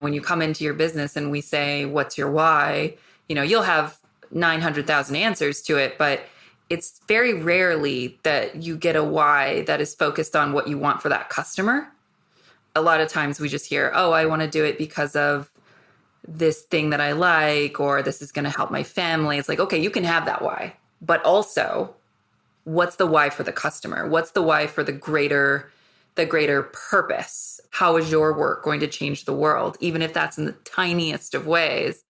When you come into your business and we say, what's your why? You'll have 900,000 answers to it, but it's very rarely that you get a why that is focused on what you want for that customer. A lot of times we just hear, oh, I want to do it because of this thing that I like, or this is going to help my family. It's like, okay, you can have that why, but also what's the why for the customer? What's the why for the greater purpose? How is your work going to change the world? Even if that's in the tiniest of ways.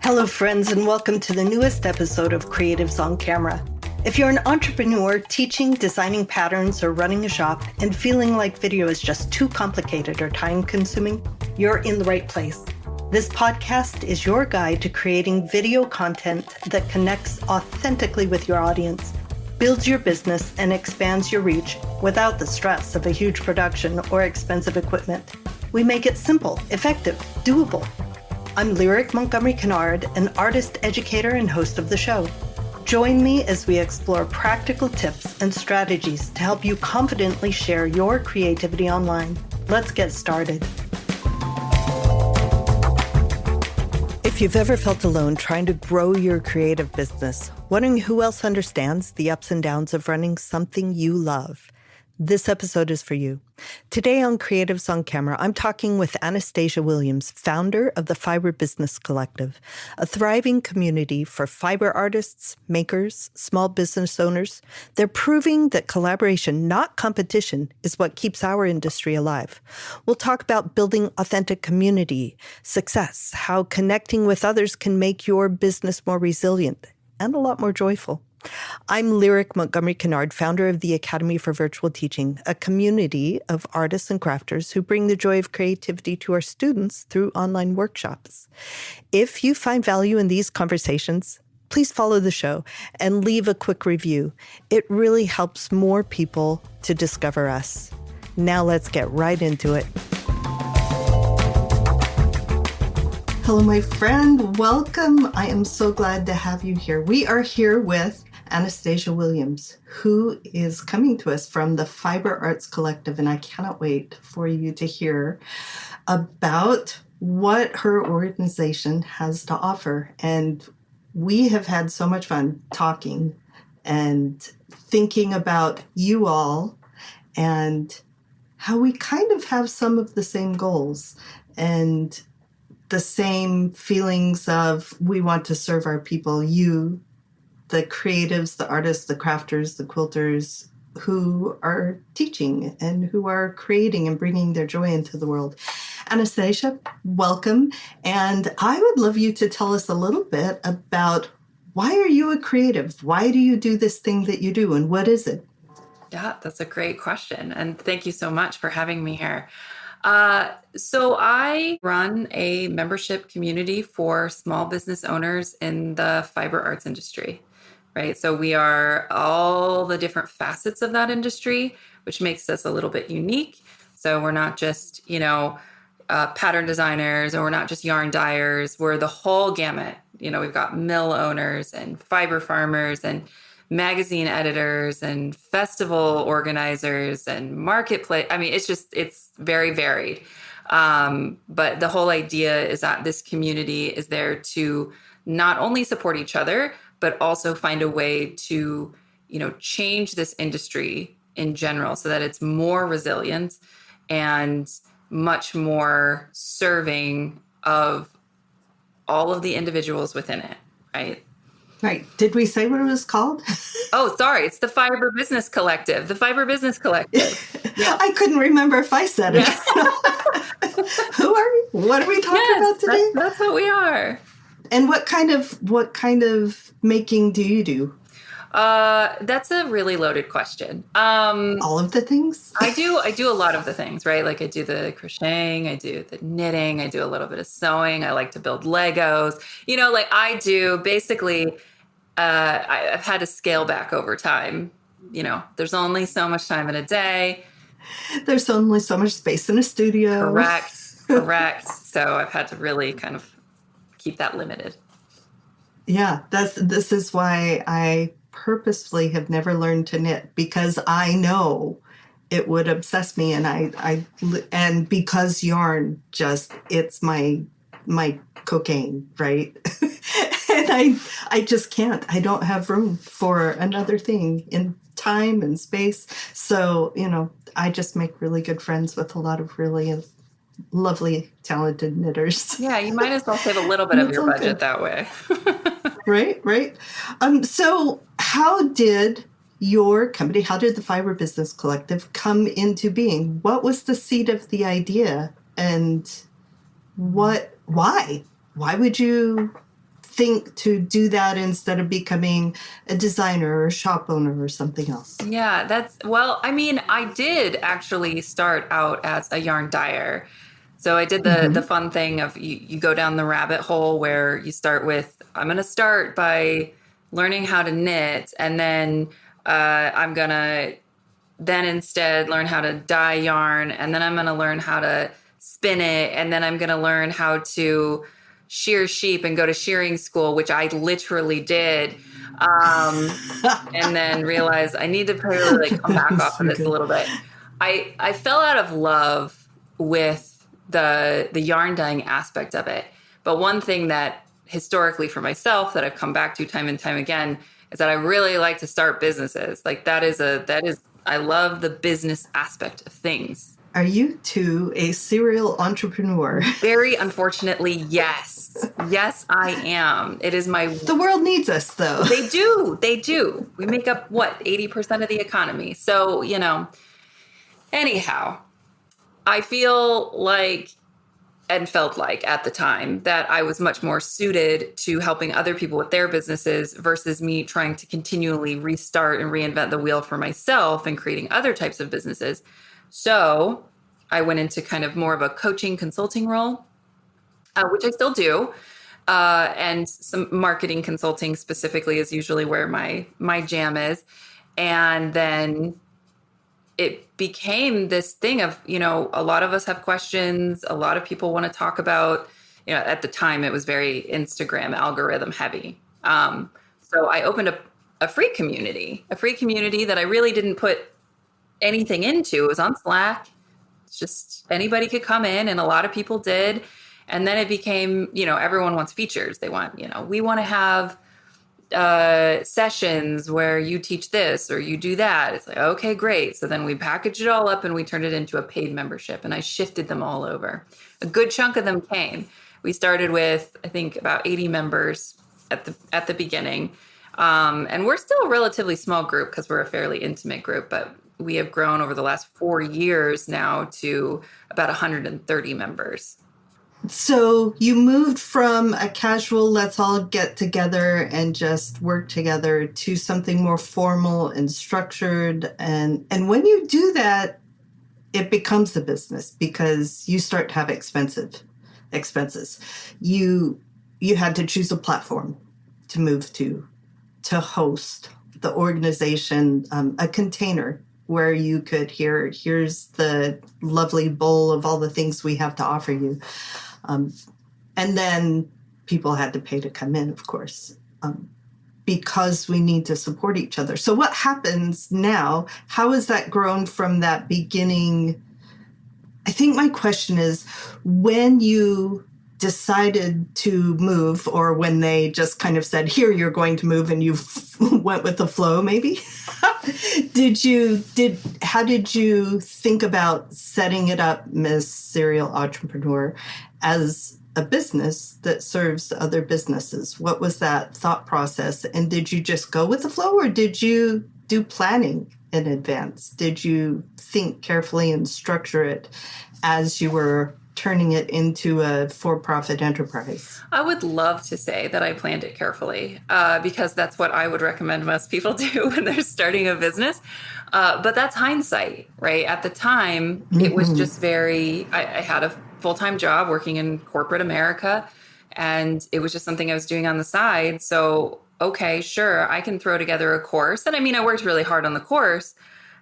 Hello, friends, and welcome to the newest episode of Creatives on Camera. If you're an entrepreneur teaching, designing patterns, or running a shop and feeling like video is just too complicated or time-consuming, you're in the right place. This podcast is your guide to creating video content that connects authentically with your audience, builds your business, and expands your reach without the stress of a huge production or expensive equipment. We make it simple, effective, doable. I'm Lyric Montgomery Kennard, an artist, educator, and host of the show. Join me as we explore practical tips and strategies to help you confidently share your creativity online. Let's get started. If you've ever felt alone trying to grow your creative business, wondering who else understands the ups and downs of running something you love, this episode is for you. Today on Creatives on Camera, I'm talking with Anastasia Williams, founder of the Fiber Business Collective, a thriving community for fiber artists, makers, small business owners. They're proving that collaboration, not competition, is what keeps our industry alive. We'll talk about building authentic community, success, how connecting with others can make your business more resilient and a lot more joyful. I'm Lyric Montgomery Kennard, founder of the Academy for Virtual Teaching, a community of artists and crafters who bring the joy of creativity to our students through online workshops. If you find value in these conversations, please follow the show and leave a quick review. It really helps more people to discover us. Now let's get right into it. Hello, my friend. Welcome. I am so glad to have you here. We are here with Anastasia Williams, who is coming to us from the Fiber Arts Collective, and I cannot wait for you to hear about what her organization has to offer. And we have had so much fun talking and thinking about you all and how we kind of have some of the same goals and the same feelings of we want to serve our people, you, the creatives, the artists, the crafters, the quilters who are teaching and who are creating and bringing their joy into the world. Anastasia, welcome. And I would love you to tell us a little bit about why are you a creative? Why do you do this thing that you do? And what is it? Yeah, that's a great question. And thank you so much for having me here. So I run a membership community for small business owners in the fiber arts industry, right? So we are all the different facets of that industry, which makes us a little bit unique. So we're not just, pattern designers, or we're not just yarn dyers. We're the whole gamut. We've got mill owners and fiber farmers and magazine editors and festival organizers and marketplace. I mean, it's very varied. But the whole idea is that this community is there to not only support each other, but also find a way to, change this industry in general so that it's more resilient and much more serving of all of the individuals within it, right? Right. Did we say what it was called? Oh, sorry. It's the Fiber Business Collective. The Fiber Business Collective. Yeah. I couldn't remember if I said it. Yeah. Who are we? What are we talking about today? That's what we are. And what kind of making do you do? That's a really loaded question. All of the things? I do a lot of the things, right? Like I do the crocheting, I do the knitting, I do a little bit of sewing. I like to build Legos. I do basically. I've had to scale back over time. There's only so much time in a day. There's only so much space in a studio. Correct. So I've had to really kind of keep that limited. Yeah, this is why I purposefully have never learned to knit, because I know it would obsess me. And because yarn just, it's my cocaine, right? And I just can't. I don't have room for another thing in time and space. So, I just make really good friends with a lot of really lovely, talented knitters. Yeah, you might as well save a little bit And of it's your all budget good. that way. Right. So how did your company, how did the Fiber Business Collective come into being? What was the seed of the idea, and why? Why would you think to do that instead of becoming a designer or a shop owner or something else? Yeah, well, I mean, I did actually start out as a yarn dyer. So I did the Mm-hmm. fun thing of you go down the rabbit hole where you start with, I'm going to start by learning how to knit, and then I'm going to then instead learn how to dye yarn, and then I'm going to learn how to spin it, and then I'm going to learn how to shear sheep and go to shearing school, which I literally did. Um, and then realize I need to really like come back off of So this a good. little bit. I fell out of love with the yarn dyeing aspect of it. But one thing that historically for myself that I've come back to time and time again is that I really like to start businesses. Like that is I love the business aspect of things. Are you too a serial entrepreneur? Very unfortunately, yes. Yes, I am. It is my The world needs us, though. They do. They do. We make up what, 80% of the economy. So, anyhow, I feel like and felt like at the time that I was much more suited to helping other people with their businesses versus me trying to continually restart and reinvent the wheel for myself and creating other types of businesses. So I went into kind of more of a coaching consulting role, which I still do. And some marketing consulting specifically is usually where my jam is. And then it became this thing of, a lot of us have questions. A lot of people want to talk about, at the time it was very Instagram algorithm heavy. So I opened up a free community that I really didn't put anything into. It was on Slack. It's just anybody could come in, and a lot of people did. And then it became, everyone wants features. They want, we want to have sessions where you teach this or you do that. It's like, okay, great. So then we packaged it all up and we turned it into a paid membership, and I shifted them all over. A good chunk of them came. We started with, I think, about 80 members at the beginning. And we're still a relatively small group because we're a fairly intimate group, but we have grown over the last 4 years now to about 130 members. So you moved from a casual, let's all get together and just work together, to something more formal and structured. And when you do that, it becomes a business because you start to have expenses. You had to choose a platform to move to host the organization, a container where you could here's the lovely bowl of all the things we have to offer you. And then people had to pay to come in, of course, because we need to support each other. So what happens now? How has that grown from that beginning? I think my question is, when you decided to move, or when they just kind of said, here, you're going to move, and you went with the flow, maybe? How did you think about setting it up, Miss Serial Entrepreneur, as a business that serves other businesses? What was that thought process? And did you just go with the flow, or did you do planning in advance? Did you think carefully and structure it as you were turning it into a for-profit enterprise? I would love to say that I planned it carefully, because that's what I would recommend most people do when they're starting a business. But that's hindsight, right? At the time, it was just I had a full-time job working in corporate America, and it was just something I was doing on the side. So, okay, sure, I can throw together a course. And I mean, I worked really hard on the course,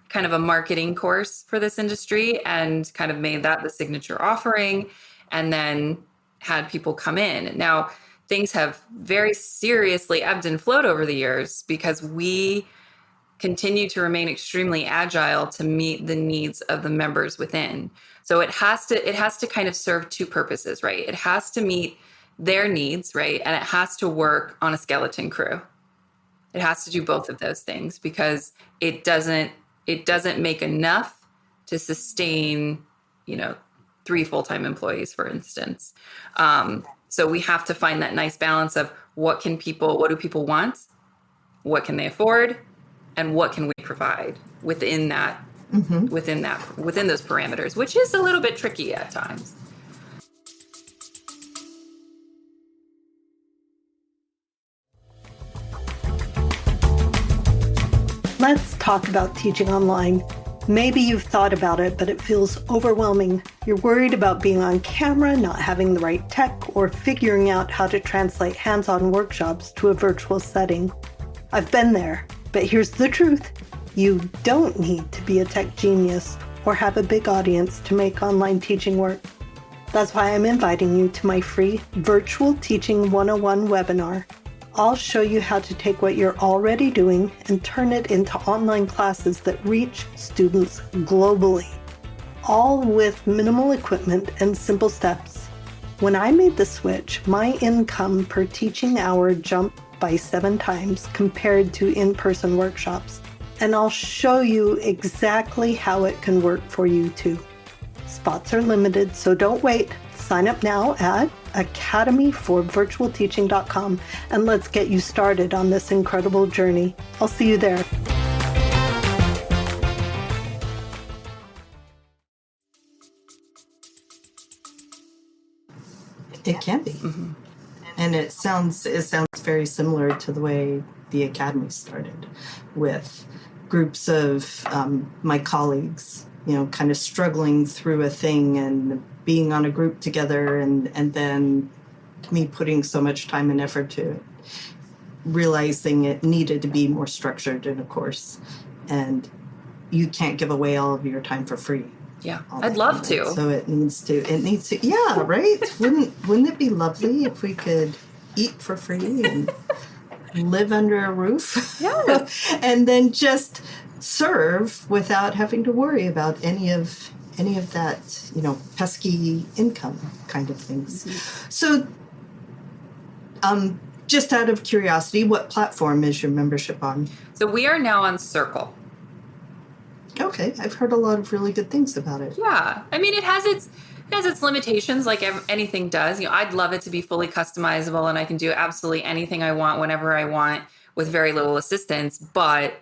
kind of a marketing course for this industry, and kind of made that the signature offering, and then had people come in. Now, things have very seriously ebbed and flowed over the years because we continue to remain extremely agile to meet the needs of the members within. So it has to kind of serve two purposes, right? It has to meet their needs, right? And it has to work on a skeleton crew. It has to do both of those things because it doesn't make enough to sustain, 3 full-time employees, for instance. So we have to find that nice balance of what do people want, what can they afford, and what can we provide within that, within those parameters, which is a little bit tricky at times. Let's talk about teaching online. Maybe you've thought about it, but it feels overwhelming. You're worried about being on camera, not having the right tech, or figuring out how to translate hands-on workshops to a virtual setting. I've been there, but here's the truth. You don't need to be a tech genius or have a big audience to make online teaching work. That's why I'm inviting you to my free Virtual Teaching 101 webinar. I'll show you how to take what you're already doing and turn it into online classes that reach students globally, all with minimal equipment and simple steps. When I made the switch, my income per teaching hour jumped by 7 times compared to in-person workshops, and I'll show you exactly how it can work for you too. Spots are limited, so don't wait. Sign up now at academyforvirtualteaching.com and let's get you started on this incredible journey. I'll see you there. It can be. Mm-hmm. And it sounds very similar to the way the Academy started, with groups of my colleagues, kind of struggling through a thing and being on a group together, and then me putting so much time and effort to it, realizing it needed to be more structured in a course. And you can't give away all of your time for free. Yeah, I'd love to. So it needs to, yeah, right? Wouldn't it be lovely if we could eat for free and live under a roof? Yeah. And then just serve without having to worry about any of that, pesky income kind of things. Mm-hmm. So, just out of curiosity, what platform is your membership on? So we are now on Circle. Okay, I've heard a lot of really good things about it. Yeah, I mean, it has its limitations, like anything does. I'd love it to be fully customizable, and I can do absolutely anything I want whenever I want with very little assistance. But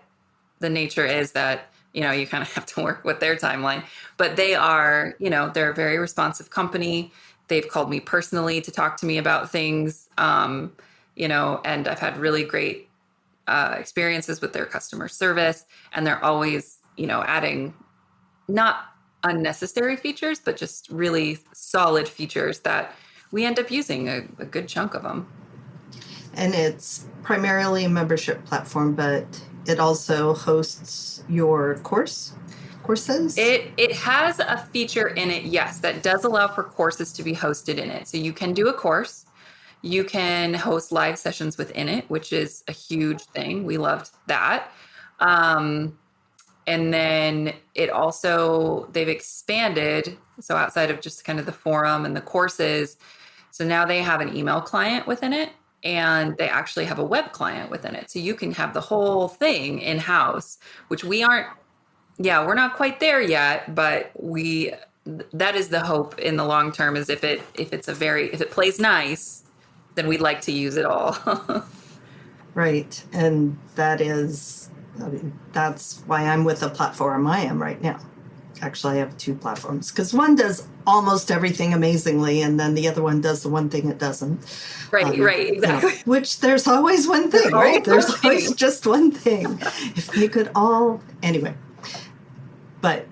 the nature is that you kind of have to work with their timeline. But they are, they're a very responsive company. They've called me personally to talk to me about things, and I've had really great experiences with their customer service, and they're always adding not unnecessary features, but just really solid features that we end up using a good chunk of them. And it's primarily a membership platform, but it also hosts your courses? It has a feature in it, yes, that does allow for courses to be hosted in it. So you can do a course. You can host live sessions within it, which is a huge thing. We loved that. And then they've expanded. So outside of just kind of the forum and the courses, so now they have an email client within it, and they actually have a web client within it. So you can have the whole thing in-house, which we're not quite there yet, but that is the hope in the long term, is if it plays nice, then we'd like to use it all. Right. And that's why I'm with the platform I am right now. Actually, I have 2 platforms, because one does almost everything amazingly, and then the other one does the one thing it doesn't. Right, exactly. Which there's always one thing, right? There's always just one thing. If you could all, anyway. But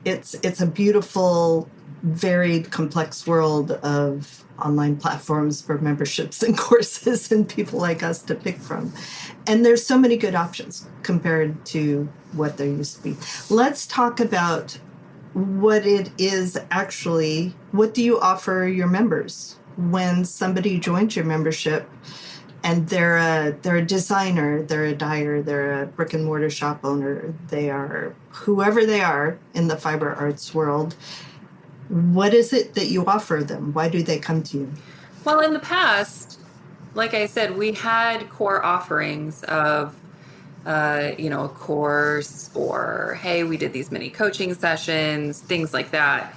it's a beautiful, varied, complex world of online platforms for memberships and courses and people like us to pick from. And there's so many good options compared to what there used to be. Let's talk about what it is actually. What do you offer your members when somebody joins your membership and they're a designer, they're a dyer, they're a brick and mortar shop owner, they are whoever they are in the fiber arts world. What is it that you offer them? Why do they come to you? Well, in the past, like I said, we had core offerings of, a course, or hey, we did these mini coaching sessions, things like that.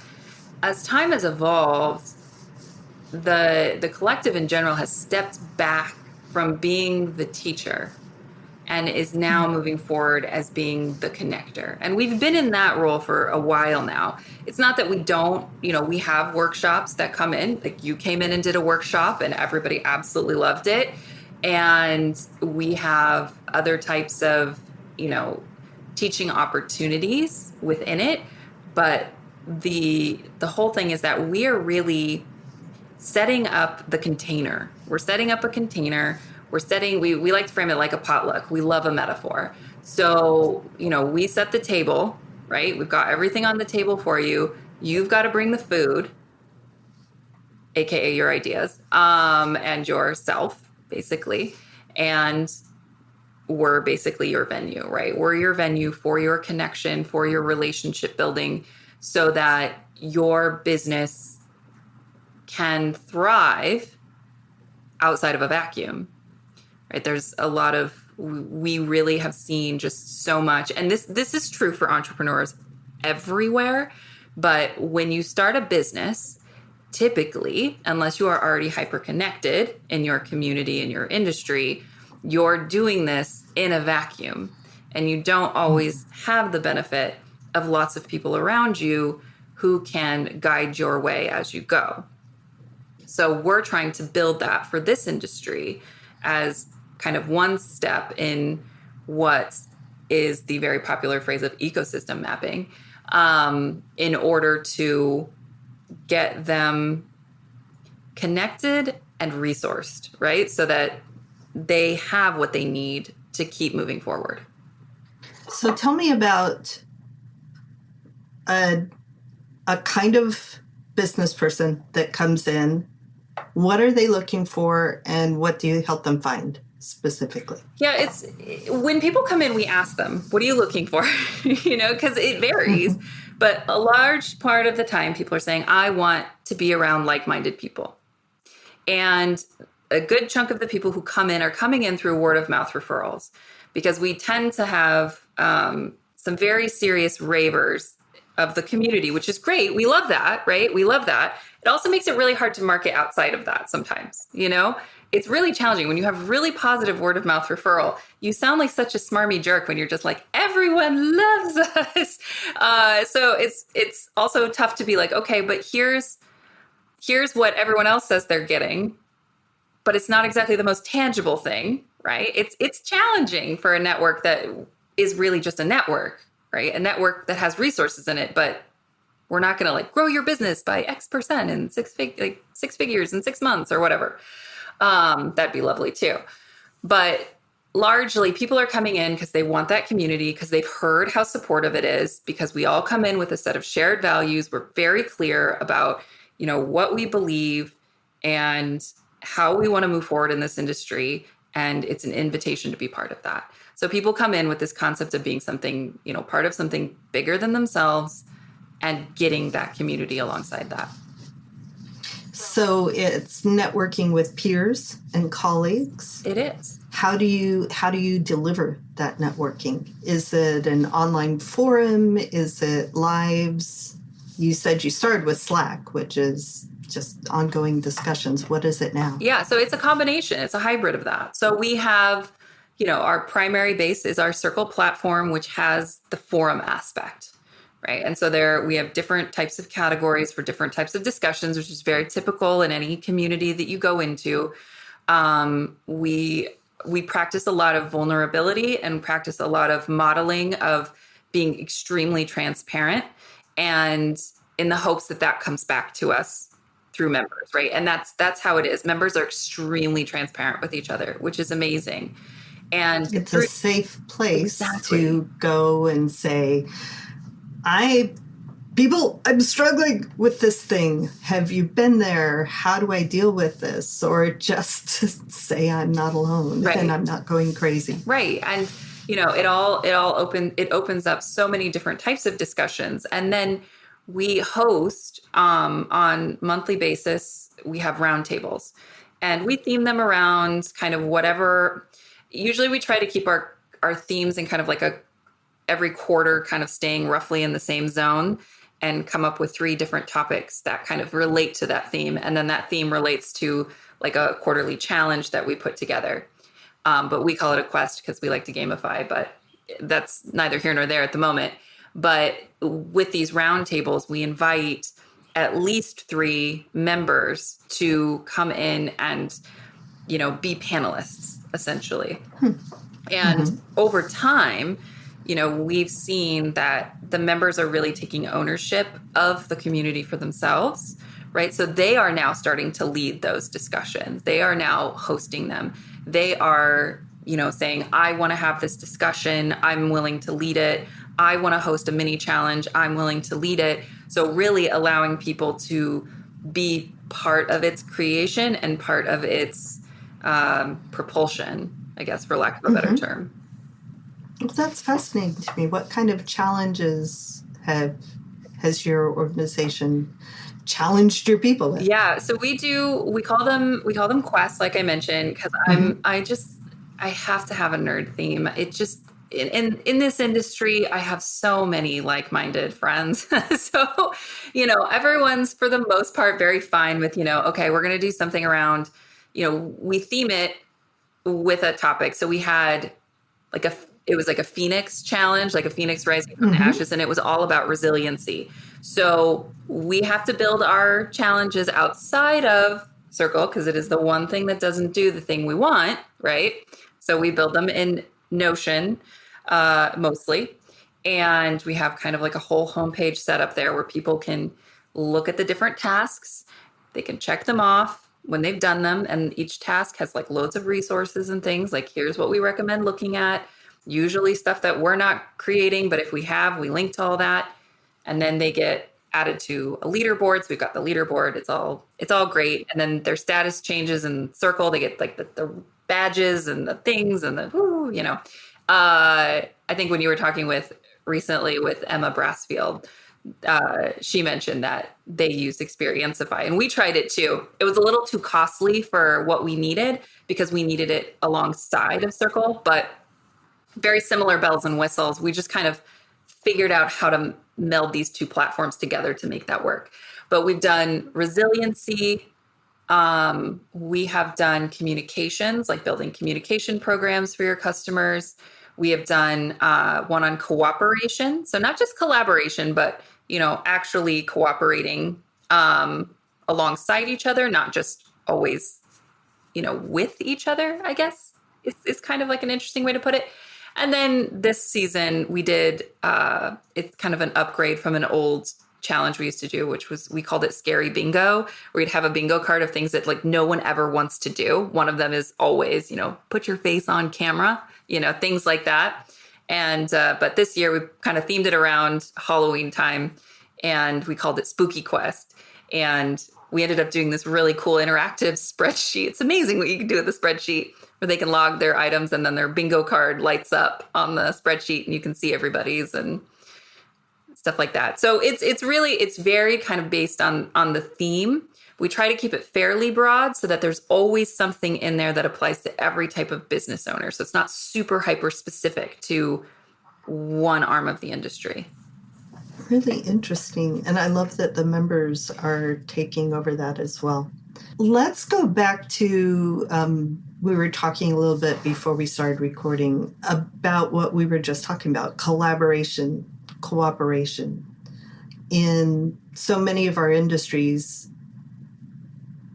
As time has evolved, the collective in general has stepped back from being the teacher and is now moving forward as being the connector. And we've been in that role for a while now. It's not that we don't, we have workshops that come in, like you came in and did a workshop and everybody absolutely loved it. And we have other types of, teaching opportunities within it. But the whole thing is that we are really setting up the container. We're setting up a container. We like to frame it like a potluck. We love a metaphor. So, we set the table, right? We've got everything on the table for you. You've got to bring the food, AKA your ideas, and yourself, basically. And we're basically your venue, right? We're your venue for your connection, for your relationship building, so that your business can thrive outside of a vacuum, right? There's a lot of, we really have seen just so much. And this is true for entrepreneurs everywhere. But when you start a business, typically, unless you are already hyper connected in your community, in your industry, you're doing this in a vacuum. And you don't always have the benefit of lots of people around you who can guide your way as you go. So we're trying to build that for this industry as kind of one step in what is the very popular phrase of ecosystem mapping, in order to get them connected and resourced, right? So that they have what they need to keep moving forward. So tell me about a kind of business person that comes in. What are they looking for, and what do you help them find specifically? Yeah, it's when people come in, we ask them, what are you looking for? Because it varies. But a large part of the time, people are saying, I want to be around like-minded people. And a good chunk of the people who come in are coming in through word of mouth referrals, because we tend to have some very serious ravers of the community, which is great. We love that, right? We love that. It also makes it really hard to market outside of that sometimes, It's really challenging. When you have really positive word of mouth referral, you sound like such a smarmy jerk when you're just like, everyone loves us. So it's also tough to be like, okay, but here's what everyone else says they're getting, but it's not exactly the most tangible thing, right? It's challenging for a network that is really just a network, right? A network that has resources in it, but we're not going to grow your business by X% in six figures in 6 months or whatever. That'd be lovely too. But largely people are coming in because they want that community, because they've heard how supportive it is, because we all come in with a set of shared values. We're very clear about, what we believe and how we want to move forward in this industry. And it's an invitation to be part of that. So people come in with this concept of being something, part of something bigger than themselves, and getting that community alongside that. So it's networking with peers and colleagues. It is. How do you deliver that networking? Is it an online forum? Is it lives? You said you started with Slack, which is just ongoing discussions. What is it now? Yeah, so it's a combination. It's a hybrid of that. So we have, our primary base is our Circle platform, which has the forum aspect. Right. And so there we have different types of categories for different types of discussions, which is very typical in any community that you go into. We practice a lot of vulnerability and practice a lot of modeling of being extremely transparent, and in the hopes that comes back to us through members. Right. And that's how it is. Members are extremely transparent with each other, which is amazing. And it's a safe place to go and say, people, I'm struggling with this thing. Have you been there? How do I deal with this? Or just say I'm not alone and I'm not going crazy. Right. And, it opens up so many different types of discussions. And then we host on monthly basis, we have roundtables and we theme them around kind of whatever. Usually we try to keep our themes in kind of like every quarter kind of staying roughly in the same zone and come up with 3 different topics that kind of relate to that theme. And then that theme relates to like a quarterly challenge that we put together. But we call it a quest because we like to gamify, but that's neither here nor there at the moment. But with these roundtables, we invite at least 3 members to come in and, be panelists, essentially. And over time, we've seen that the members are really taking ownership of the community for themselves, right? So they are now starting to lead those discussions. They are now hosting them. They are, saying, I want to have this discussion. I'm willing to lead it. I want to host a mini challenge. I'm willing to lead it. So really allowing people to be part of its creation and part of its propulsion, I guess, for lack of a better term. Well, that's fascinating to me. What kind of challenges has your organization challenged your people with? Yeah, so we call them quests, like I mentioned, because I have to have a nerd theme. It just in this industry, I have so many like-minded friends. So, everyone's for the most part very fine with, okay, we're going to do something around, we theme it with a topic. So we had it was like a phoenix challenge, like a phoenix rising from the ashes, and it was all about resiliency. So we have to build our challenges outside of Circle because it is the one thing that doesn't do the thing we want, right? So we build them in Notion mostly. And we have kind of like a whole homepage set up there where people can look at the different tasks. They can check them off when they've done them. And each task has like loads of resources and things like, here's what we recommend looking at. Usually stuff that we're not creating, but if we have, we link to all that. And then they get added to a leaderboard. So we've got the leaderboard. It's all great. And then their status changes in Circle. They get like the badges and the things and the, I think when you were talking recently with Emma Brassfield, she mentioned that they used Experienceify and we tried it too. It was a little too costly for what we needed because we needed it alongside of Circle, but very similar bells and whistles. We just kind of figured out how to meld these 2 platforms together to make that work. But we've done resiliency. We have done communications, like building communication programs for your customers. We have done one on cooperation. So not just collaboration, but, actually cooperating alongside each other, not just always, with each other, I guess is kind of like an interesting way to put it. And then this season we did, it's kind of an upgrade from an old challenge we used to do, which was, we called it Scary Bingo, where you'd have a bingo card of things that like no one ever wants to do. One of them is always, put your face on camera, things like that. And, but this year we kind of themed it around Halloween time and we called it Spooky Quest. And we ended up doing this really cool interactive spreadsheet. It's amazing what you can do with the spreadsheet where they can log their items and then their bingo card lights up on the spreadsheet and you can see everybody's and stuff like that. So it's very kind of based on the theme. We try to keep it fairly broad so that there's always something in there that applies to every type of business owner. So it's not super hyper specific to one arm of the industry. Really interesting. And I love that the members are taking over that as well. Let's go back to, we were talking a little bit before we started recording about what we were just talking about, collaboration, cooperation. In so many of our industries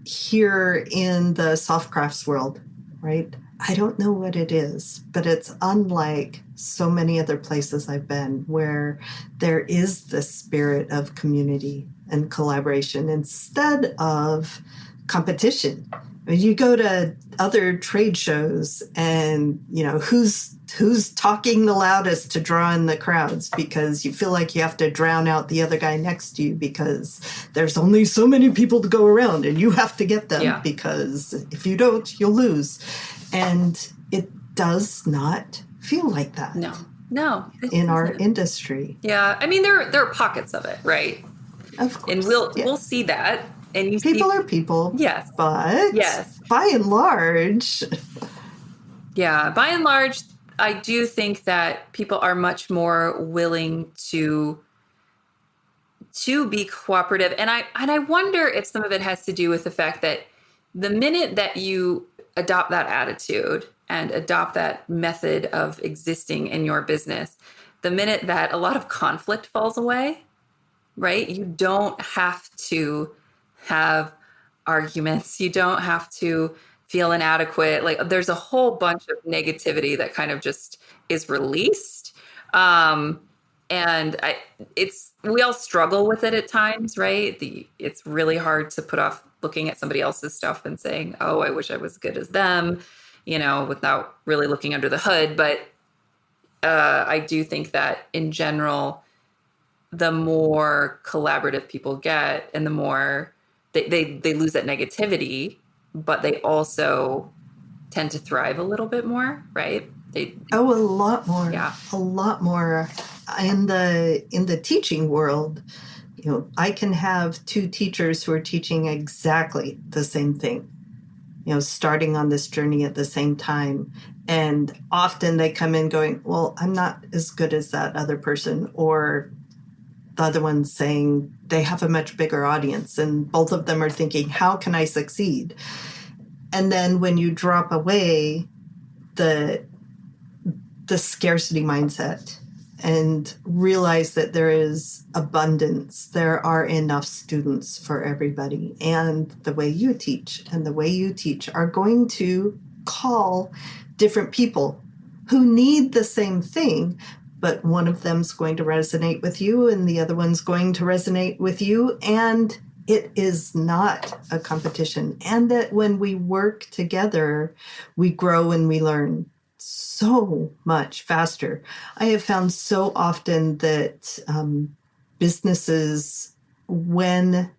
here in the soft crafts world, right? I don't know what it is, but it's unlike so many other places I've been where there is this spirit of community and collaboration instead of competition. You go to other trade shows and, who's talking the loudest to draw in the crowds because you feel like you have to drown out the other guy next to you because there's only so many people to go around and you have to get them because if you don't, you'll lose. And it does not feel like that. No. In our industry. Yeah. I mean, there are pockets of it, right? Of course. And we'll see that. And people are people. Yes. But by and large. Yeah. By and large, I do think that people are much more willing to be cooperative. And I wonder if some of it has to do with the fact that the minute that you adopt that attitude and adopt that method of existing in your business, the minute that a lot of conflict falls away, right? You don't have to have arguments. You don't have to feel inadequate. Like there's a whole bunch of negativity that kind of just is released. And we all struggle with it at times, right? It's really hard to put off looking at somebody else's stuff and saying, oh, I wish I was as good as them, without really looking under the hood. But I do think that in general, the more collaborative people get and the more they lose that negativity, but they also tend to thrive a little bit more, right? A lot more. Yeah. A lot more. In the teaching world, I can have two teachers who are teaching exactly the same thing, starting on this journey at the same time. And often they come in going, well, I'm not as good as that other person, or the other one's saying they have a much bigger audience, and both of them are thinking, how can I succeed? And then when you drop away the scarcity mindset and realize that there is abundance, there are enough students for everybody, and the way you teach and the way you teach are going to call different people who need the same thing, but one of them's going to resonate with you and the other one's going to resonate with you. And it is not a competition. And that when we work together, we grow and we learn so much faster. I have found so often that businesses, when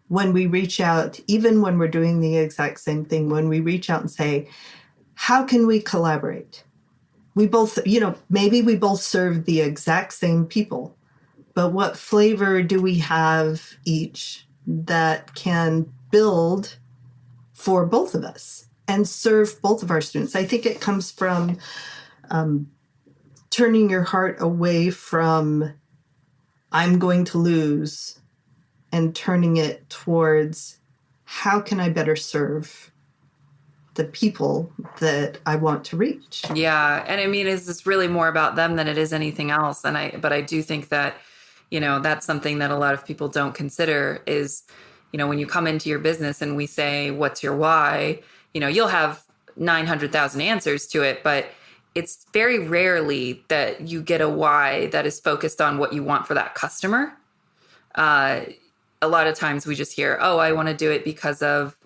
we reach out, even when we're doing the exact same thing, when we reach out and say, how can we collaborate? We both, maybe we both serve the exact same people, but what flavor do we have each that can build for both of us and serve both of our students? I think it comes from turning your heart away from I'm going to lose and turning it towards how can I better serve the people that I want to reach. Yeah. And I mean, it's really more about them than it is anything else. But I do think that, that's something that a lot of people don't consider is, when you come into your business and we say, what's your why? You'll have 900,000 answers to it, but it's very rarely that you get a why that is focused on what you want for that customer. A lot of times we just hear, oh, I want to do it because of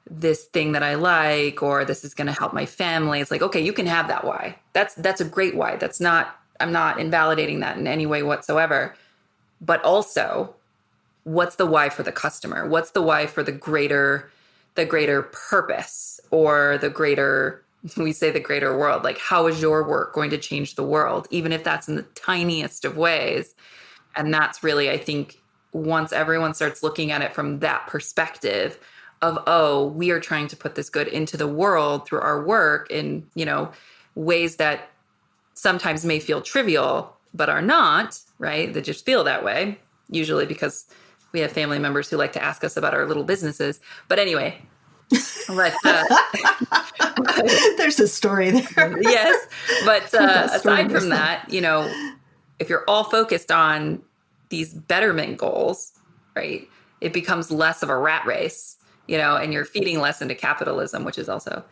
this thing that I like, or this is going to help my family. It's like, okay, you can have that why. That's a great why. I'm not invalidating that in any way whatsoever. But also, what's the why for the customer? What's the why for the greater purpose, or the greater world? Like, how is your work going to change the world, even if that's in the tiniest of ways? And that's really, I think, once everyone starts looking at it from that perspective of, oh, we are trying to put this good into the world through our work in, ways that sometimes may feel trivial, but are not, right? They just feel that way, usually because we have family members who like to ask us about our little businesses. But anyway, there's a story there. Yes. But aside from that, if you're all focused on these betterment goals, right, it becomes less of a rat race. And you're feeding less into capitalism, which is also,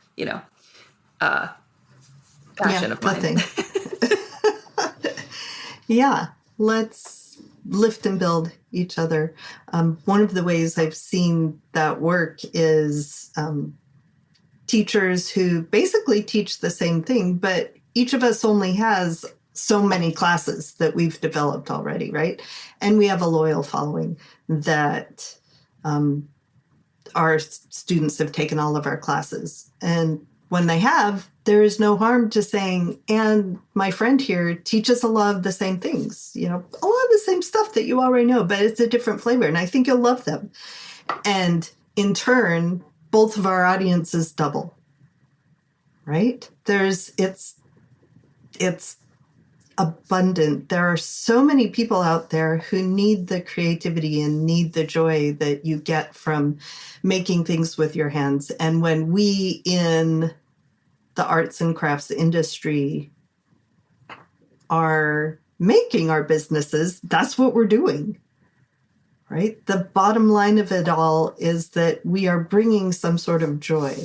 passion of mine. Yeah, let's lift and build each other. One of the ways I've seen that work is teachers who basically teach the same thing, but each of us only has so many classes that we've developed already, right? And we have a loyal following that our students have taken all of our classes. And when they have, there is no harm to saying, and my friend here teaches a lot of the same things, a lot of the same stuff that you already know, but it's a different flavor. And I think you'll love them. And in turn, both of our audiences double, right? It's abundant. There are so many people out there who need the creativity and need the joy that you get from making things with your hands. And when we in the arts and crafts industry are making our businesses, that's what we're doing, right? The bottom line of it all is that we are bringing some sort of joy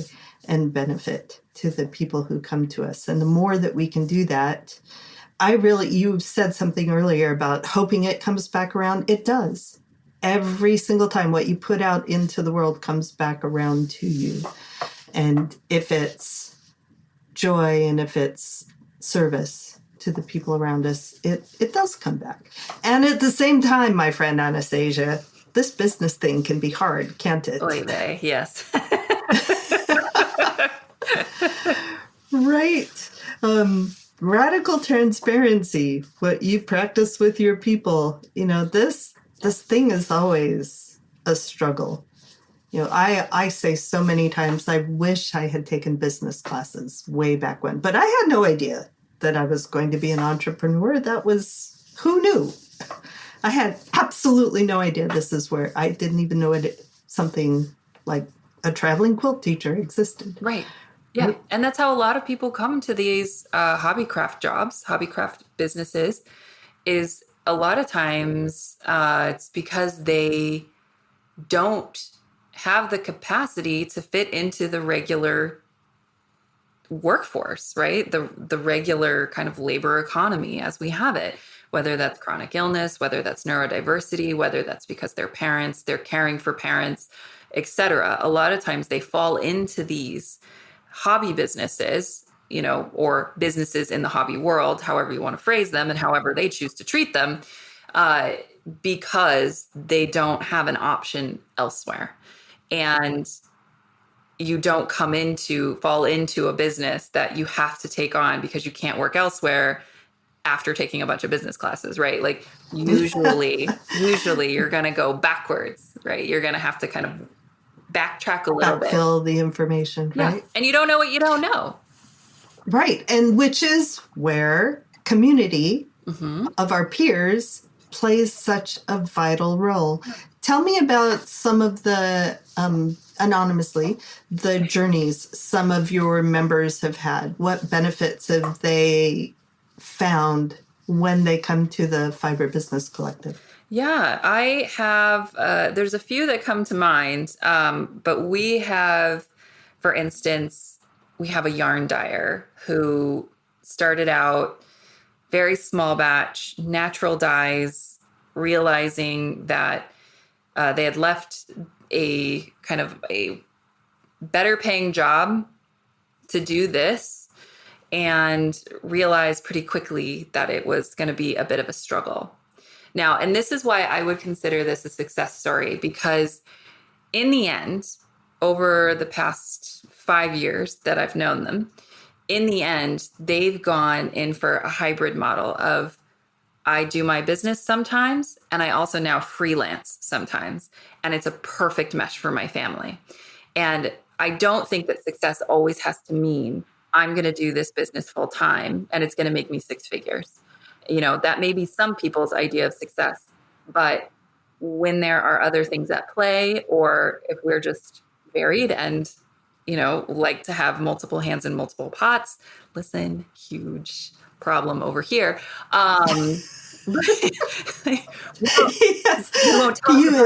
and benefit to the people who come to us. And the more that we can do that, you said something earlier about hoping it comes back around. It does. Every single time what you put out into the world comes back around to you. And if it's joy and if it's service to the people around us, it does come back. And at the same time, my friend Anastasia, this business thing can be hard, can't it? Oy vey, yes. Right. Radical transparency, what you practice with your people, this thing is always a struggle. I say so many times, I wish I had taken business classes way back when, but I had no idea that I was going to be an entrepreneur. Who knew? I had absolutely no idea this is where I didn't even know something like a traveling quilt teacher existed. Right. Yeah. Right. And that's how a lot of people come to these hobby craft jobs, hobby craft businesses, is a lot of times it's because they don't have the capacity to fit into the regular workforce, right? The regular kind of labor economy as we have it, whether that's chronic illness, whether that's neurodiversity, whether that's because they're parents, they're caring for parents, etc. A lot of times they fall into these hobby businesses, or businesses in the hobby world, however you want to phrase them and however they choose to treat them, because they don't have an option elsewhere. And you don't fall into a business that you have to take on because you can't work elsewhere after taking a bunch of business classes, right? Like usually you're going to go backwards, right? You're going to have to kind of backtrack a little bit. Fill the information, right? Yeah. And you don't know what you don't know. Right. And which is where community of our peers plays such a vital role. Tell me about some of the, anonymously, the journeys some of your members have had. What benefits have they found when they come to the Fiber Business Collective? Yeah, I have, there's a few that come to mind, but we have, for instance, we have a yarn dyer who started out very small batch, natural dyes, realizing that they had left a kind of a better paying job to do this and realized pretty quickly that it was going to be a bit of a struggle. Now, and this is why I would consider this a success story, because in the end, over the past 5 years that I've known them, in the end, they've gone in for a hybrid model of I do my business sometimes, and I also now freelance sometimes. And it's a perfect mesh for my family. And I don't think that success always has to mean I'm going to do this business full time and it's going to make me 6 figures. That may be some people's idea of success, but when there are other things at play, or if we're just varied and, like to have multiple hands in multiple pots, listen, huge problem over here. Yes.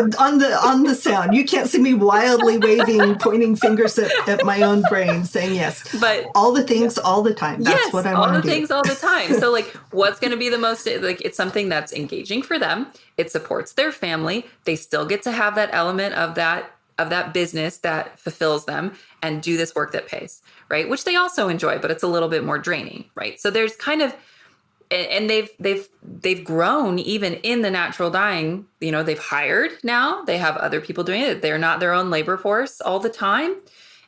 On the sound, you can't see me wildly waving, pointing fingers at my own brain, saying yes. But all the things, all the time. That's what I want to do. All the things, all the time. So, what's going to be the most? It's something that's engaging for them. It supports their family. They still get to have that element of that business that fulfills them and do this work that pays, right? Which they also enjoy, but it's a little bit more draining, right? So there's kind of, and they've grown even in the natural dyeing. They've hired now. They have other people doing it. They're not their own labor force all the time,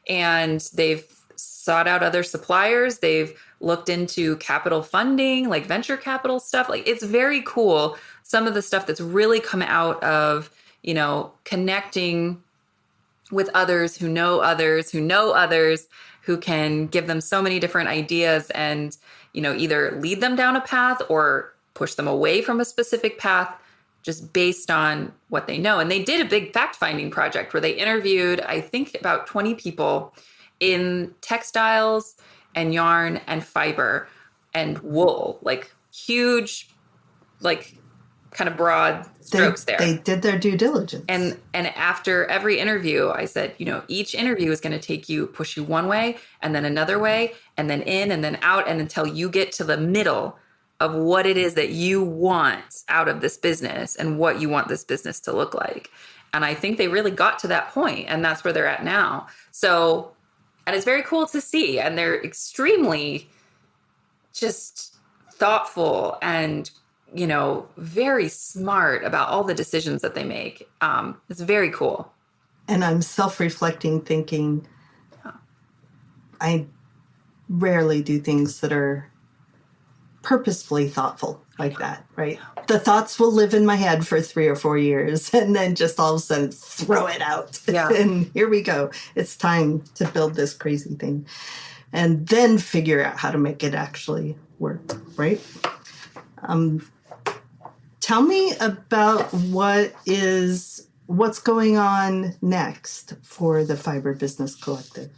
and they've sought out other suppliers. They've looked into capital funding, like venture capital stuff. Like, it's very cool. Some of the stuff that's really come out of, connecting with others who know others, who can give them so many different ideas and, either lead them down a path or push them away from a specific path just based on what they know. And they did a big fact-finding project where they interviewed, I think, about 20 people in textiles and yarn and fiber and wool, like huge, like kind of broad strokes there. They did their due diligence. And after every interview, I said, each interview is going to push you one way and then another way and then in and then out, and until you get to the middle of what it is that you want out of this business and what you want this business to look like. And I think they really got to that point, and that's where they're at now. So, and it's very cool to see. And they're extremely just thoughtful and, very smart about all the decisions that they make. It's very cool. And I'm self-reflecting, thinking, I rarely do things that are purposefully thoughtful like that, right? The thoughts will live in my head for 3 or 4 years and then just all of a sudden throw it out. Yeah. And here we go. It's time to build this crazy thing and then figure out how to make it actually work, right? Tell me about what's going on next for the Fiber Business Collective.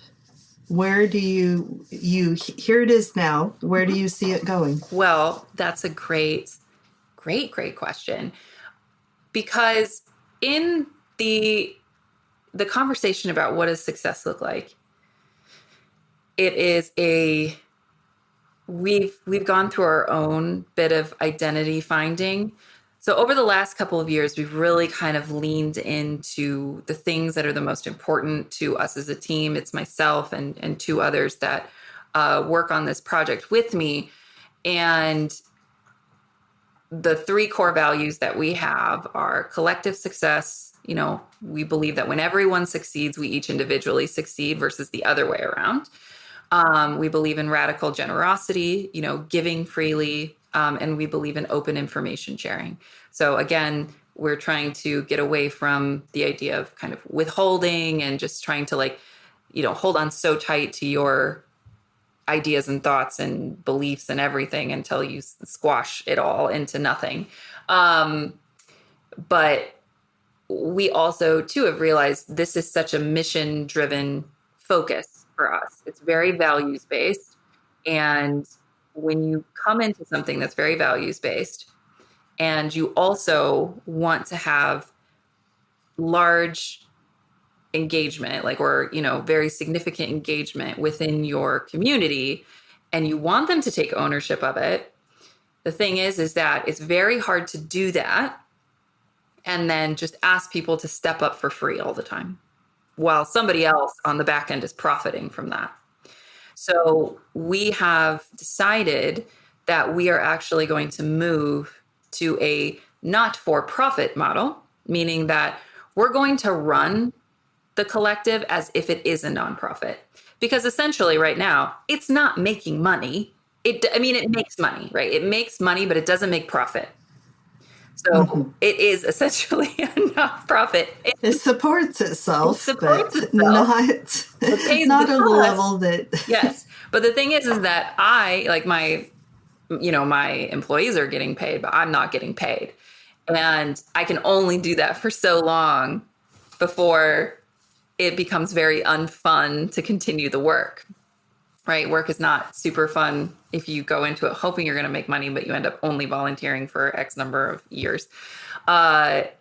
Where do you here it is now. Where do you see it going? Well, that's a great question. Because in the conversation about what does success look like, it is we've gone through our own bit of identity finding. So over the last couple of years, we've really kind of leaned into the things that are the most important to us as a team. It's myself and 2 others that work on this project with me. And the 3 core values that we have are collective success. We believe that when everyone succeeds, we each individually succeed versus the other way around. We believe in radical generosity, giving freely. And we believe in open information sharing. So again, we're trying to get away from the idea of kind of withholding and just trying to hold on so tight to your ideas and thoughts and beliefs and everything until you squash it all into nothing. But we also too have realized this is such a mission-driven focus for us. It's very values-based. And when you come into something that's very values-based and you also want to have large engagement, very significant engagement within your community, and you want them to take ownership of it, the thing is that it's very hard to do that and then just ask people to step up for free all the time while somebody else on the back end is profiting from that. So we have decided that we are actually going to move to a not-for-profit model, meaning that we're going to run the collective as if it is a nonprofit. Because essentially right now, it's not making money. It makes money, right? It makes money, but it doesn't make profit. So It is essentially a nonprofit. It supports itself, but not on the level that. Yes. But the thing is that my employees are getting paid, but I'm not getting paid. And I can only do that for so long before it becomes very unfun to continue the work. Right? Work is not super fun if you go into it hoping you're going to make money, but you end up only volunteering for X number of years. But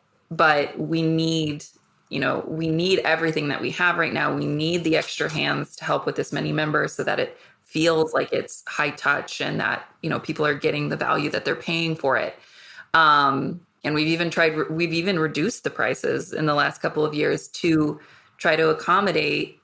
we need everything that we have right now. We need the extra hands to help with this many members so that it feels like it's high touch and that, people are getting the value that they're paying for it. And we've even reduced the prices in the last couple of years to try to accommodate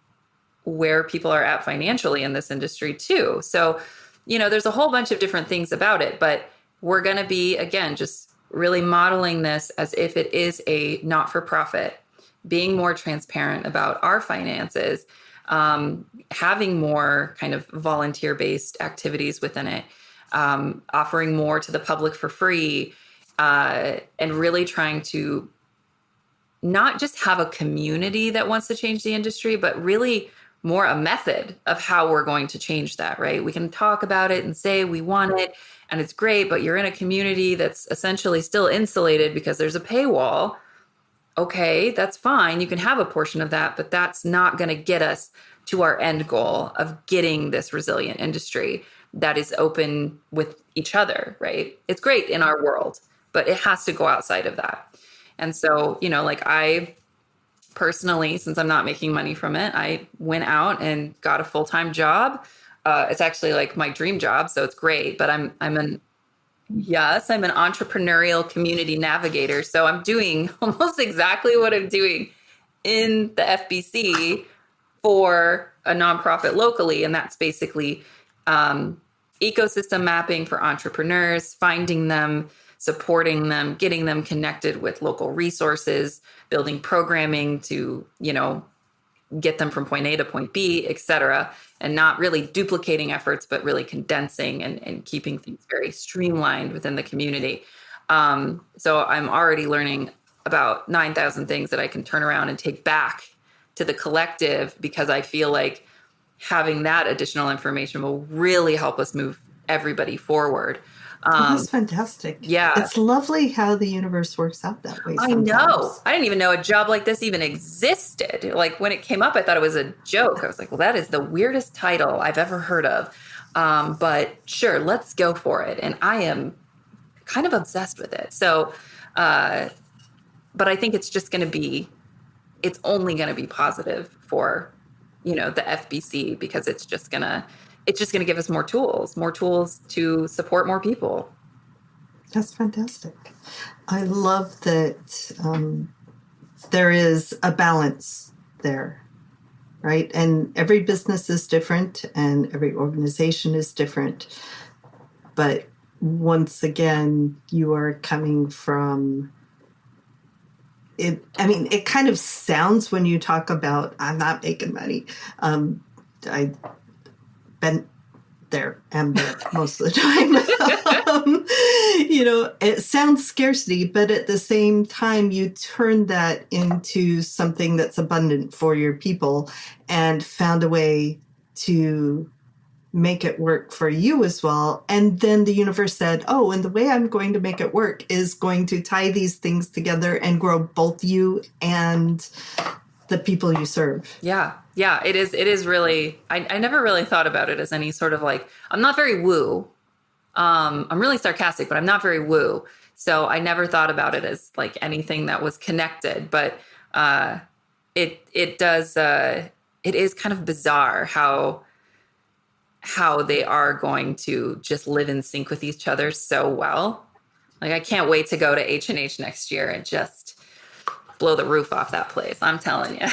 where people are at financially in this industry too. So, there's a whole bunch of different things about it, but we're going to be, again, just really modeling this as if it is a not-for-profit, being more transparent about our finances, having more kind of volunteer-based activities within it, offering more to the public for free, and really trying to not just have a community that wants to change the industry, but really more a method of how we're going to change that, right? We can talk about it and say we want it and it's great, but you're in a community that's essentially still insulated because there's a paywall. Okay, that's fine. You can have a portion of that, but that's not going to get us to our end goal of getting this resilient industry that is open with each other, right? It's great in our world, but it has to go outside of that. And so, I personally, since I'm not making money from it, I went out and got a full-time job. It's actually like my dream job, so it's great. But I'm an entrepreneurial community navigator. So I'm doing almost exactly what I'm doing in the FBC for a nonprofit locally, and that's basically ecosystem mapping for entrepreneurs, finding them, supporting them, getting them connected with local resources, building programming to, get them from point A to point B, et cetera, and not really duplicating efforts, but really condensing and keeping things very streamlined within the community. So I'm already learning about 9,000 things that I can turn around and take back to the collective, because I feel like having that additional information will really help us move everybody forward. That's fantastic. Yeah. It's lovely how the universe works out that way sometimes. I know. I didn't even know a job like this even existed. Like when it came up, I thought it was a joke. I was like, well, that is the weirdest title I've ever heard of. But sure, let's go for it. And I am kind of obsessed with it. So, but I think it's only going to be positive for, the FBC, because it's just going to give us more tools to support more people. That's fantastic. I love that there is a balance there, right? And every business is different and every organization is different. But once again, you are coming from it. I mean, it kind of sounds, when you talk about, I'm not making money. I've been there most of the time. It sounds scarcity, but at the same time, you turn that into something that's abundant for your people and found a way to make it work for you as well. And then the universe said, oh, and the way I'm going to make it work is going to tie these things together and grow both you and the people you serve. Yeah. Yeah, it is really, I never really thought about it as any sort of like, I'm not very woo. I'm really sarcastic, but I'm not very woo. So I never thought about it as like anything that was connected, but it is kind of bizarre how they are going to just live in sync with each other so well. Like I can't wait to go to H&H next year and just blow the roof off that place. I'm telling you.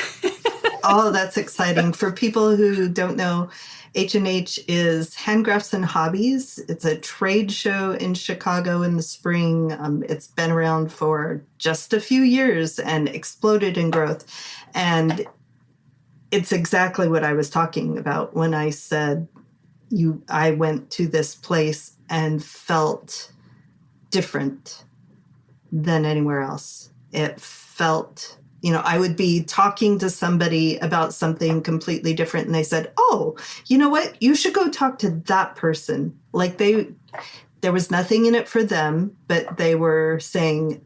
Oh, that's exciting. For people who don't know, H&H is Handcrafts and Hobbies. It's a trade show in Chicago in the spring. It's been around for just a few years and exploded in growth. And it's exactly what I was talking about when I said I went to this place and felt different than anywhere else. It felt, I would be talking to somebody about something completely different and they said, oh, you know what? You should go talk to that person. Like there was nothing in it for them, but they were saying,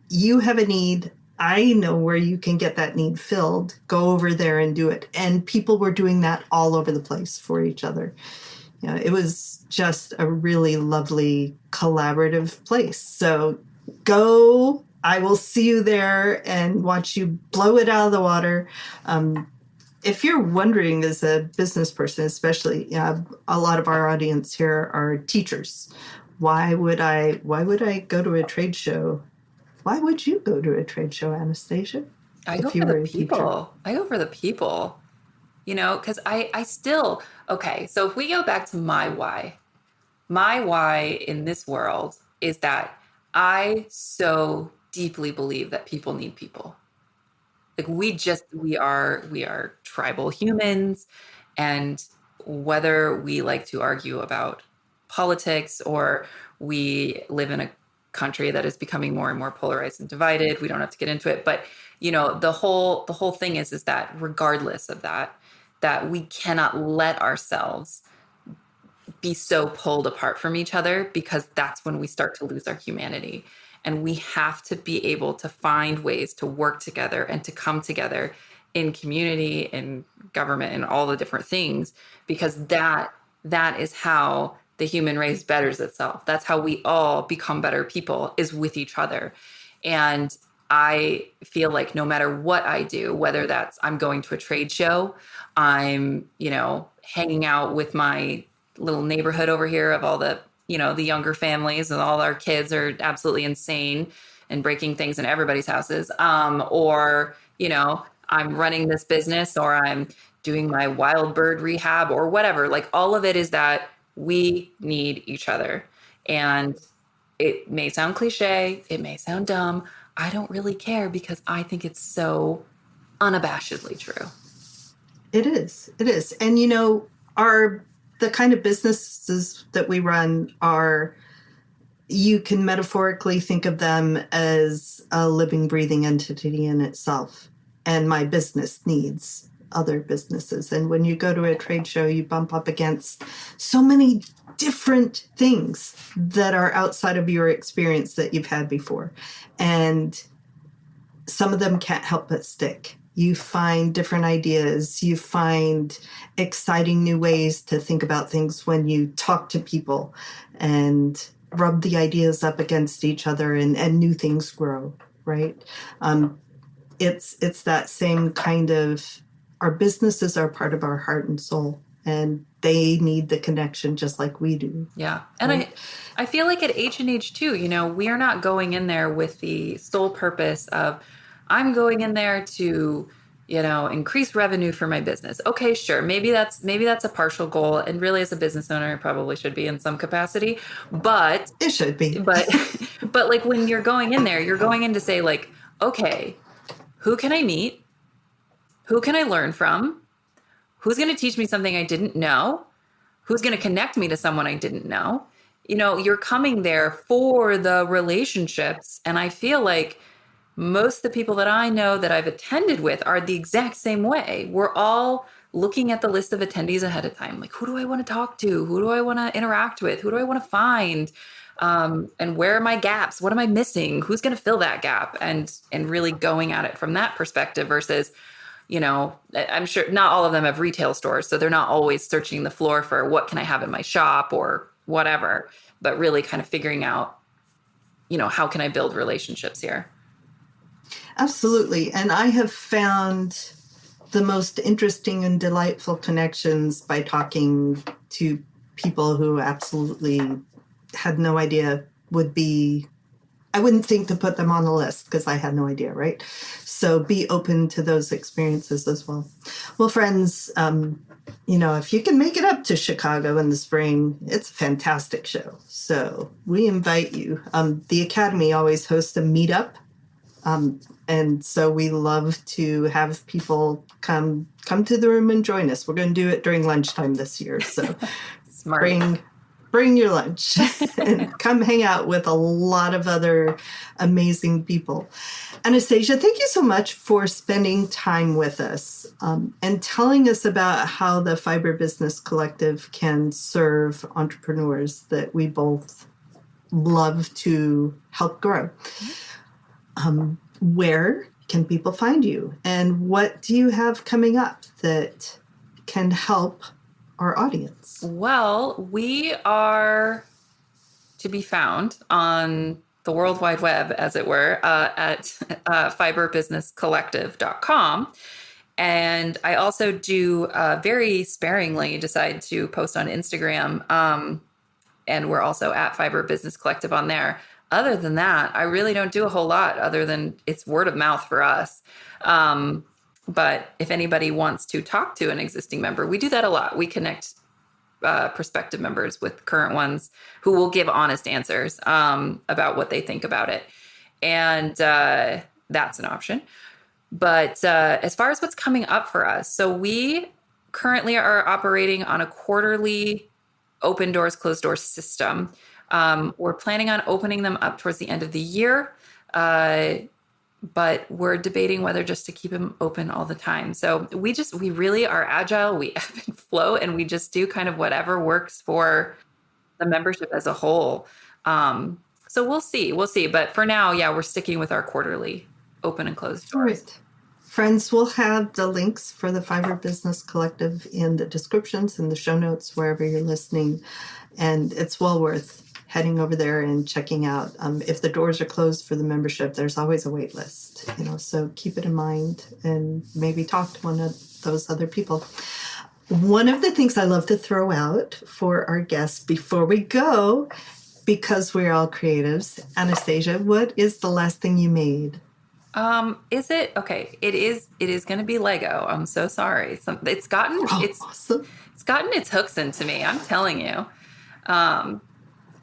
you have a need. I know where you can get that need filled. Go over there and do it. And people were doing that all over the place for each other. It was just a really lovely collaborative place. So go. I will see you there and watch you blow it out of the water. If you're wondering, as a business person, especially, a lot of our audience here are teachers. Why would I go to a trade show Why would you go to a trade show, Anastasia? I go If you for the were a teacher. people. I go for the people, because I still, okay, so if we go back to my why in this world is that I so deeply believe that people need people. Like we are tribal humans, and whether we like to argue about politics or we live in a country that is becoming more and more polarized and divided, we don't have to get into it, but the whole thing is that regardless of that we cannot let ourselves be so pulled apart from each other, because that's when we start to lose our humanity. And we have to be able to find ways to work together and to come together in community, in government, and all the different things, because that is how the human race betters itself. That's how we all become better people, is with each other. And I feel like no matter what I do, whether that's I'm going to a trade show, I'm, hanging out with my little neighborhood over here of all the younger families, and all our kids are absolutely insane and breaking things in everybody's houses. Or, I'm running this business, or I'm doing my wild bird rehab, or whatever. Like, all of it is that we need each other. And it may sound cliche, it may sound dumb. I don't really care, because I think it's so unabashedly true. It is. It is. And the kind of businesses that we run are, you can metaphorically think of them as a living, breathing entity in itself. And my business needs other businesses. And when you go to a trade show, you bump up against so many different things that are outside of your experience that you've had before. And some of them can't help but stick. You find different ideas. You find exciting new ways to think about things when you talk to people and rub the ideas up against each other, and new things grow, right? It's that same kind of, our businesses are part of our heart and soul, and they need the connection just like we do. Yeah. And right? I feel like at H&H too, we are not going in there with the sole purpose of, I'm going in there to, increase revenue for my business. Okay, sure. Maybe that's a partial goal. And really, as a business owner, it probably should be in some capacity, but it should be. But like, when you're going in there, you're going in to say, like, okay, who can I meet? Who can I learn from? Who's going to teach me something I didn't know? Who's going to connect me to someone I didn't know? You're coming there for the relationships. And I feel like most of the people that I know that I've attended with are the exact same way. We're all looking at the list of attendees ahead of time. Like, who do I want to talk to? Who do I want to interact with? Who do I want to find? And where are my gaps? What am I missing? Who's going to fill that gap? And really going at it from that perspective versus, I'm sure not all of them have retail stores, so they're not always searching the floor for what can I have in my shop or whatever, but really kind of figuring out, how can I build relationships here? Absolutely. And I have found the most interesting and delightful connections by talking to people who absolutely had no idea I wouldn't think to put them on the list because I had no idea, right? So be open to those experiences as well. Well, friends, if you can make it up to Chicago in the spring, it's a fantastic show. So we invite you. The Academy always hosts a meetup. And so we love to have people come to the room and join us. We're going to do it during lunchtime this year. So Smart. Bring your lunch and come hang out with a lot of other amazing people. Anastasia, thank you so much for spending time with us and telling us about how the Fiber Business Collective can serve entrepreneurs that we both love to help grow. Where can people find you? And what do you have coming up that can help our audience? Well, we are to be found on the World Wide Web, as it were, at fiberbusinesscollective.com. And I also do very sparingly decide to post on Instagram. And we're also at Fiber Business Collective on there. Other than that, I really don't do a whole lot other than it's word of mouth for us. But if anybody wants to talk to an existing member, we do that a lot. We connect prospective members with current ones who will give honest answers about what they think about it. And that's an option. But as far as what's coming up for us, so we currently are operating on a quarterly open doors, closed doors system. We're planning on opening them up towards the end of the year. But we're debating whether just to keep them open all the time. So we really are agile. We ebb and flow, and we just do kind of whatever works for the membership as a whole. So we'll see. But for now, yeah, we're sticking with our quarterly open and closed doors. Right. Friends, we'll have the links for the Fiverr Business Collective in the descriptions and the show notes, wherever you're listening. And it's well worth heading over there and checking out. If the doors are closed for the membership, there's always a wait list, so keep it in mind and maybe talk to one of those other people. One of the things I love to throw out for our guests before we go, because we're all creatives, Anastasia, what is the last thing you made? Is it okay? It is going to be Lego. I'm so sorry. It's gotten awesome. It's gotten its hooks into me. I'm telling you.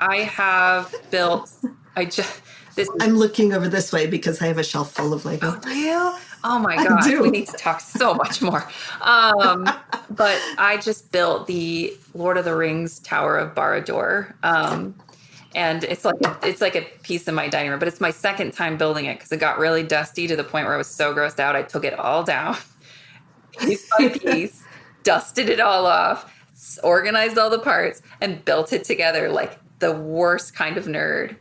I have built. I'm looking over this way because I have a shelf full of Lego. Oh, do you? Oh my gosh, we need to talk so much more. But I just built the Lord of the Rings Tower of Barad-dûr. And it's like a piece in my dining room, but it's my second time building it because it got really dusty to the point where I was so grossed out. I took it all down, piece by piece, dusted it all off, organized all the parts, and built it together like the worst kind of nerd.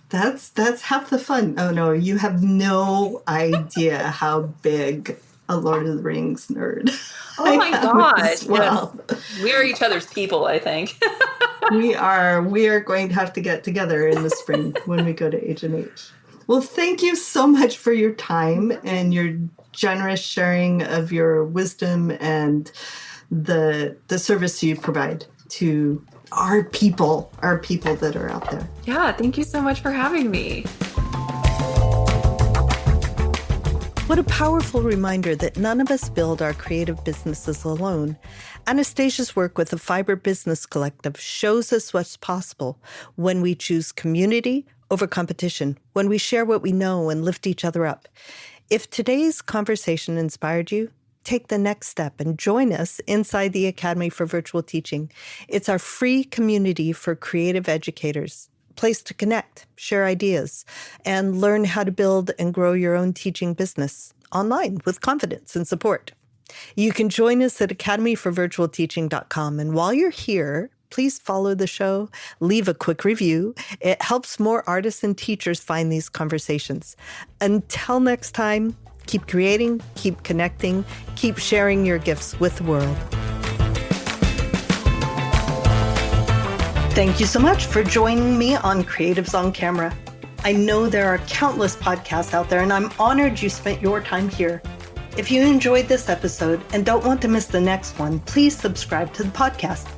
That's half the fun. Oh no, you have no idea how big a Lord of the Rings nerd. Oh my gosh. Well, yes. We are each other's people, I think. We are going to have to get together in the spring when we go to H&H. Well, thank you so much for your time and your generous sharing of your wisdom and the service you provide to our people that are out there. Yeah, thank you so much for having me. What a powerful reminder that none of us build our creative businesses alone. Anastasia's work with the Fiverr Business Collective shows us what's possible when we choose community over competition, when we share what we know and lift each other up. If today's conversation inspired you, take the next step and join us inside the Academy for Virtual Teaching. It's our free community for creative educators, a place to connect, share ideas, and learn how to build and grow your own teaching business online with confidence and support. You can join us at academyforvirtualteaching.com. And while you're here, please follow the show, leave a quick review. It helps more artists and teachers find these conversations. Until next time, keep creating, keep connecting, keep sharing your gifts with the world. Thank you so much for joining me on Creatives on Camera. I know there are countless podcasts out there, and I'm honored you spent your time here. If you enjoyed this episode and don't want to miss the next one, please subscribe to the podcast.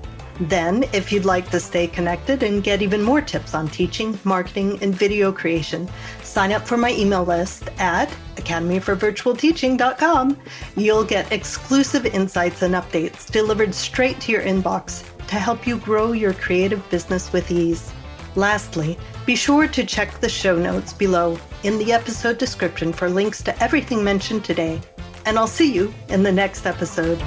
Then, if you'd like to stay connected and get even more tips on teaching, marketing, and video creation, sign up for my email list at academyforvirtualteaching.com. You'll get exclusive insights and updates delivered straight to your inbox to help you grow your creative business with ease. Lastly, be sure to check the show notes below in the episode description for links to everything mentioned today. And I'll see you in the next episode.